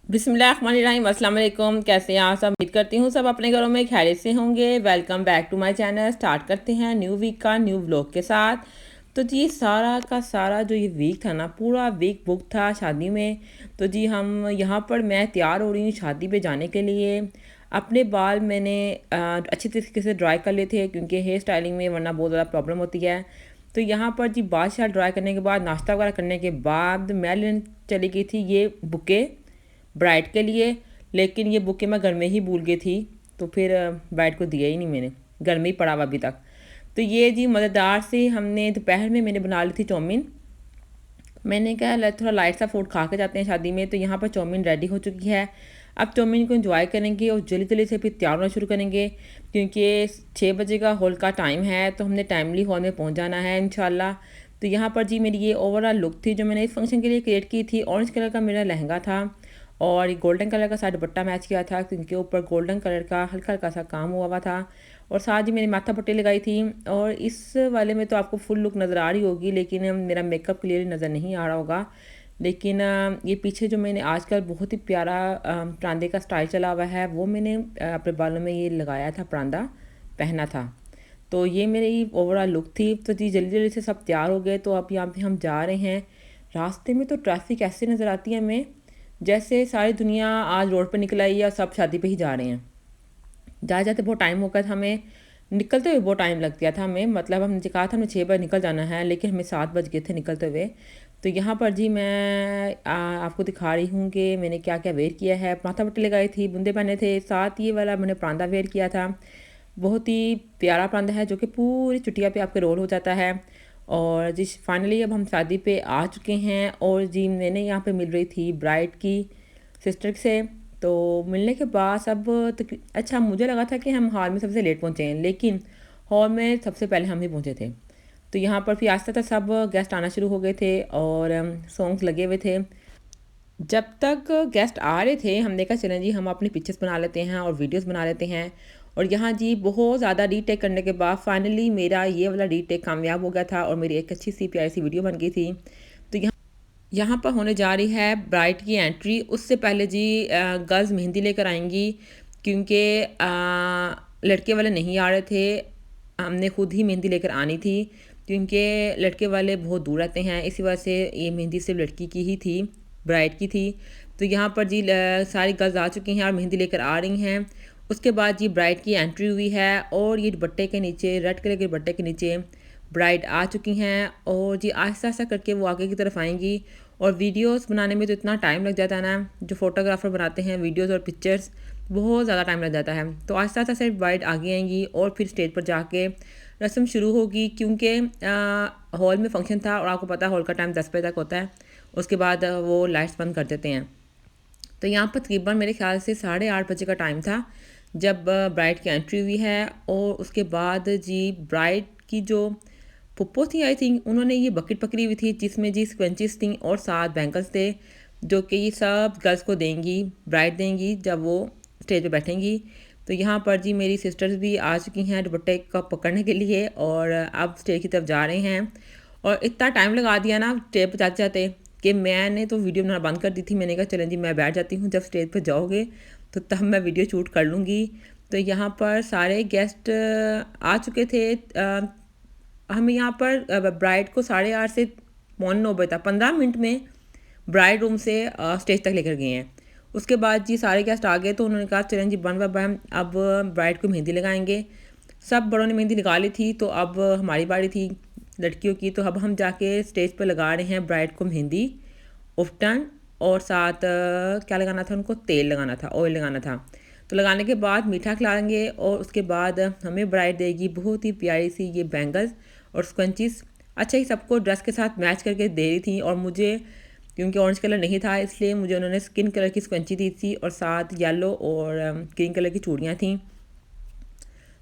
बिस्मिल्लाहिर्रहमानिर्रहीम, अस्सलाम वालेकुम। कैसे हैं आप सब? उम्मीद करती हूँ सब अपने घरों में खैरियत से होंगे। Welcome back to my channel. Start करते हैं न्यू वीक का न्यू व्लॉग के साथ। तो जी सारा का सारा जो ये वीक था ना, पूरा वीक बुक था शादी में। तो जी हम यहाँ पर मैं तैयार हो रही हूँ शादी पे जाने के लिए। अपने बाल मैंने अच्छी तरीके से ड्राई कर लिए थे क्योंकि हेयर स्टाइलिंग में वरना बहुत ज़्यादा प्रॉब्लम होती है। तो यहाँ पर जी बाल शाल ड्राई करने के बाद नाश्ता वगैरह करने के बाद मैं लेने चली गई थी ये बुके ब्राइड के लिए। लेकिन ये बुके मैं घर में ही भूल गई थी, तो फिर ब्राइड को दिया ही नहीं मैंने, घर में ही पड़ा हुआ अभी तक। तो ये जी मज़ेदार से हमने दोपहर में मैंने बना ली थी चाउमीन। मैंने कहा थोड़ा लाइट सा फूड खा के जाते हैं शादी में। तो यहाँ पर चाउमीन रेडी हो चुकी है। अब चाउमीन को एंजॉय करेंगे और जल्दी जल्दी से फिर तैयार होना शुरू करेंगे क्योंकि 6 बजे का हॉल का टाइम है, तो हमने टाइमली हॉल में पहुँच जाना है इंशाल्लाह। तो यहाँ पर जी मेरी ये ओवरऑल लुक थी जो मैंने इस फंक्शन के लिए क्रिएट की थी। ऑरेंज कलर का मेरा लहंगा था और गोल्डन कलर का साथ दुपट्टा मैच किया था क्योंकि ऊपर गोल्डन कलर का हल्का हल्का सा काम हुआ था। और साथ ही मैंने माथा पट्टी लगाई थी। और इस वाले में तो आपको फुल लुक नज़र आ रही होगी, लेकिन मेरा मेकअप क्लियरली नज़र नहीं आ रहा होगा। लेकिन ये पीछे जो मैंने आजकल बहुत ही प्यारा परांदे का स्टाइल चला हुआ है, वो मैंने अपने बालों में ये लगाया था, परांदा पहना था। तो ये मेरी ओवरऑल लुक थी। तो जी जल्दी जल्दी से सब तैयार हो गए। तो अब यहाँ पे हम जा रहे हैं। रास्ते में तो ट्रैफिक ऐसे नज़र आती है हमें जैसे सारी दुनिया आज रोड पर निकल आई है और सब शादी पे ही जा रहे हैं। जा जाते बहुत टाइम हो गया था हमें, निकलते हुए बहुत टाइम लग गया था हमें। मतलब हमने कहा था हमें 6 बजे निकल जाना है, लेकिन हमें 7 बज गए थे निकलते हुए। तो यहाँ पर जी मैं आपको दिखा रही हूँ कि मैंने क्या क्या वेयर किया है। माथा पट्टी लगाई थी, बूंदे पहने थे, साथ ये वाला मैंने परांदा वेयर किया था। बहुत ही प्यारा परांदा है जो कि पूरी चुटिया पे आपके रोल हो जाता है। और जी फाइनली अब हम शादी पे आ चुके हैं। और जी मैंने यहाँ पे मिल रही थी ब्राइड की सिस्टर से। तो मिलने के बाद सब अच्छा मुझे लगा था कि हम हॉल में सबसे लेट पहुँचे हैं, लेकिन हॉल में सबसे पहले हम ही पहुँचे थे। तो यहाँ पर फिर आस्ते आस्ते सब गेस्ट आना शुरू हो गए थे और सॉन्ग्स लगे हुए थे। जब तक गेस्ट आ रहे थे हमने कहा चलें जी हम अपनी पिक्चर्स बना लेते हैं और वीडियोस बना लेते हैं। और यहाँ जी बहुत ज़्यादा रीटेक करने के बाद फाइनली मेरा ये वाला रीटेक कामयाब हो गया था और मेरी एक अच्छी सी प्यारी सी वीडियो बन गई थी। तो यहाँ पर होने जा रही है ब्राइड की एंट्री। उससे पहले जी गर्ल्स मेहंदी लेकर आएंगी क्योंकि लड़के वाले नहीं आ रहे थे। हमने खुद ही मेहंदी लेकर आनी थी क्योंकि लड़के वाले बहुत दूर रहते हैं, इसी वजह से ये मेहंदी सिर्फ लड़की की ही थी, ब्राइड की थी। तो यहाँ पर जी सारी गर्ल्स आ चुकी हैं और मेहंदी लेकर आ रही हैं। उसके बाद जी ब्राइड की एंट्री हुई है और ये दुपट्टे के नीचे, रेड कलर के दुपट्टे के नीचे ब्राइड आ चुकी हैं। और जी आहिस्ता आहिस्ता करके वो आगे की तरफ आएंगी। और वीडियोस बनाने में तो इतना टाइम लग जाता है ना, जो फोटोग्राफर बनाते हैं वीडियोस और पिक्चर्स, बहुत ज़्यादा टाइम लग जाता है। तो आहिस्ता आहिस्ता से ब्राइड आगे आएंगी और फिर स्टेज पर जाके रस्म शुरू होगी क्योंकि हॉल में फंक्शन था और आपको पता है हॉल का टाइम 10 बजे तक होता है। उसके बाद वो लाइट्स बंद कर देते हैं। तो यहाँ पर तकरीबन मेरे ख्याल से 8:30 बजे का टाइम था जब ब्राइड की एंट्री हुई है। और उसके बाद जी ब्राइड की जो पुप्पो थी, आई थिंक उन्होंने ये बकेट पकड़ी हुई थी जिसमें जी स्क्वेंचेस थी और 7 बैंगल्स थे जो कि ये सब गर्ल्स को देंगी, ब्राइड देंगी जब वो स्टेज पे बैठेंगी। तो यहाँ पर जी मेरी सिस्टर्स भी आ चुकी हैं दुपट्टे का पकड़ने के लिए और अब स्टेज की तरफ जा रहे हैं। और इतना टाइम लगा दिया ना स्टेज पर जाते जाते कि मैंने तो वीडियो बनाना बंद कर दी थी। मैंने कहा चलें जी मैं बैठ जाती हूँ, जब स्टेज पर जाओगे तो तब मैं वीडियो शूट कर लूँगी। तो यहाँ पर सारे गेस्ट आ चुके थे। हमें यहाँ पर ब्राइड को 8:30 से 8:45 तक 15 मिनट में ब्राइड रूम से स्टेज तक लेकर गए हैं। उसके बाद जी सारे गेस्ट आ गए तो उन्होंने कहा चलें जी बन बाबा हम अब ब्राइड को मेहंदी लगाएंगे। सब बड़ों ने मेहंदी लगा ली थी तो अब हमारी बारी थी लड़कियों की। तो अब हम जाके स्टेज पर लगा रहे हैं ब्राइड को मेहंदी, उफ्टन और साथ क्या लगाना था उनको, तेल लगाना था, ऑयल लगाना था। तो लगाने के बाद मीठा खिलाएंगे और उसके बाद हमें ब्राइड देगी बहुत ही प्यारी सी ये बैंगल्स और स्कंचीस। अच्छा ही सबको ड्रेस के साथ मैच करके दे रही थी। और मुझे क्योंकि ऑरेंज कलर नहीं था इसलिए मुझे उन्होंने स्किन कलर की स्कंची दी थी और साथ येलो और ग्रीन कलर की चूड़ियाँ थीं।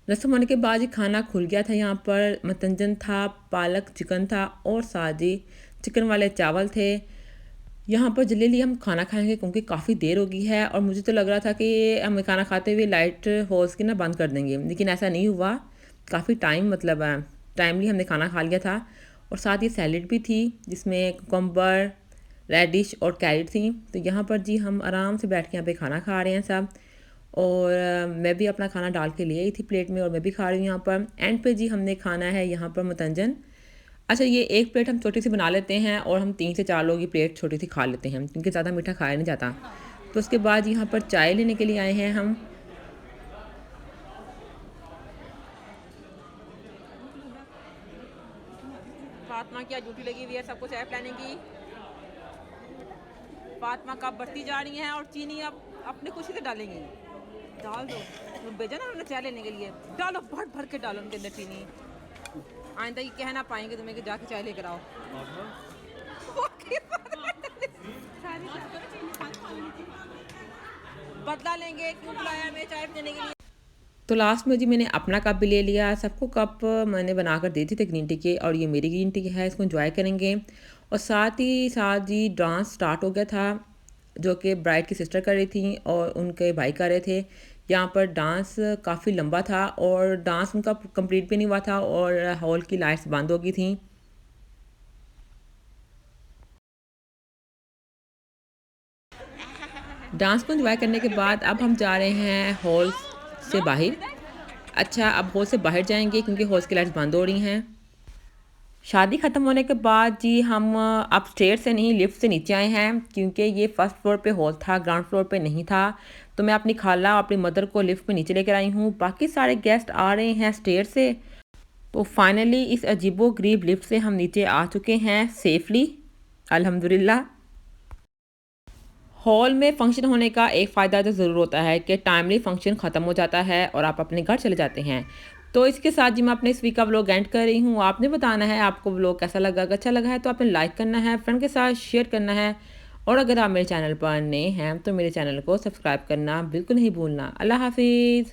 रस्म होने के बाद ही खाना खुल गया था। यहाँ पर मतंजन था, पालक चिकन था और साथ ही चिकन वाले चावल थे। यहाँ पर जल्दी हम खाना खाएंगे क्योंकि काफ़ी देर हो गई है और मुझे तो लग रहा था कि हम खाना खाते हुए लाइट हॉल्स की ना बंद कर देंगे, लेकिन ऐसा नहीं हुआ। काफ़ी टाइम मतलब टाइमली हमने खाना खा लिया था। और साथ ही सैलेड भी थी जिसमें कुकम्बर, रेडिश और कैरेट थी। तो यहाँ पर जी हम आराम से बैठ के यहाँ पे खाना खा रहे हैं सब। और मैं भी अपना खाना डाल के ले आई थी प्लेट में और मैं भी खा रही हूँ यहाँ पर। एंड पे जी हमने खाना है यहाँ पर मतंजन। अच्छा, ये एक प्लेट हम छोटी सी बना लेते हैं और हम 3 से 4 लोग ये प्लेट छोटी सी खा लेते हैं क्योंकि ज़्यादा मीठा खाया नहीं जाता। तो उसके बाद यहाँ पर चाय लेने के लिए आए हैं हम। फातिमा क्या ड्यूटी लगी हुई है सबको चाय पिलाने की। फातिमा कब बढ़ती जा रही हैं और चीनी अब अपने खुशी से डालेंगी। डाल दो, तुम भेजा ना उन्होंने चाय लेने के लिए, डालो भर भर के डालो उनके अंदर चीनी। आइंदा ये कह ना पाएंगे तुम्हें कि जाके चाय लेकर आओ। बदला लेंगे, क्यों बुलाया हमें चाय पीने के लिए। तो लास्ट में जी मैंने अपना कप भी ले लिया। सबको कप मैंने बनाकर दी थी ग्रीन टी के, और ये मेरी ग्रीन टी है, इसको एंजॉय करेंगे। और साथ ही साथ जी डांस स्टार्ट हो गया था जो कि ब्राइड की सिस्टर कर रही थी और उनके भाई कर रहे थे। यहाँ पर डांस काफ़ी लंबा था और डांस उनका कंप्लीट भी नहीं हुआ था और हॉल की लाइट्स बंद हो गई थी। डांस को एंजॉय करने के बाद अब हम जा रहे हैं हॉल से बाहर। अच्छा, अब हॉल से बाहर जाएंगे क्योंकि हॉल की लाइट्स बंद हो रही हैं। शादी ख़त्म होने के बाद जी हम अब स्टेयर से नहीं लिफ्ट से नीचे आए हैं क्योंकि ये फर्स्ट फ्लोर पे हॉल था, ग्राउंड फ्लोर पे नहीं था। तो मैं अपनी खाला अपनी मदर को लिफ्ट में नीचे लेकर आई हूँ। बाकी सारे गेस्ट आ रहे हैं स्टेयर से। तो फाइनली इस अजीबो गरीब लिफ्ट से हम नीचे आ चुके हैं सेफली, अल्हम्दुलिल्लाह। हॉल में फ़ंक्शन होने का एक फ़ायदा तो ज़रूर होता है कि टाइमली फ़ंक्शन ख़त्म हो जाता है और आप अपने घर चले जाते हैं। तो इसके साथ जी मैं अपने इस वीक का व्लॉग एंड कर रही हूँ। आपने बताना है आपको व्लॉग कैसा लगा। अगर अच्छा लगा है तो आपने लाइक करना है, फ्रेंड के साथ शेयर करना है, और अगर आप मेरे चैनल पर नए हैं तो मेरे चैनल को सब्सक्राइब करना बिल्कुल नहीं भूलना। अल्लाह हाफिज़।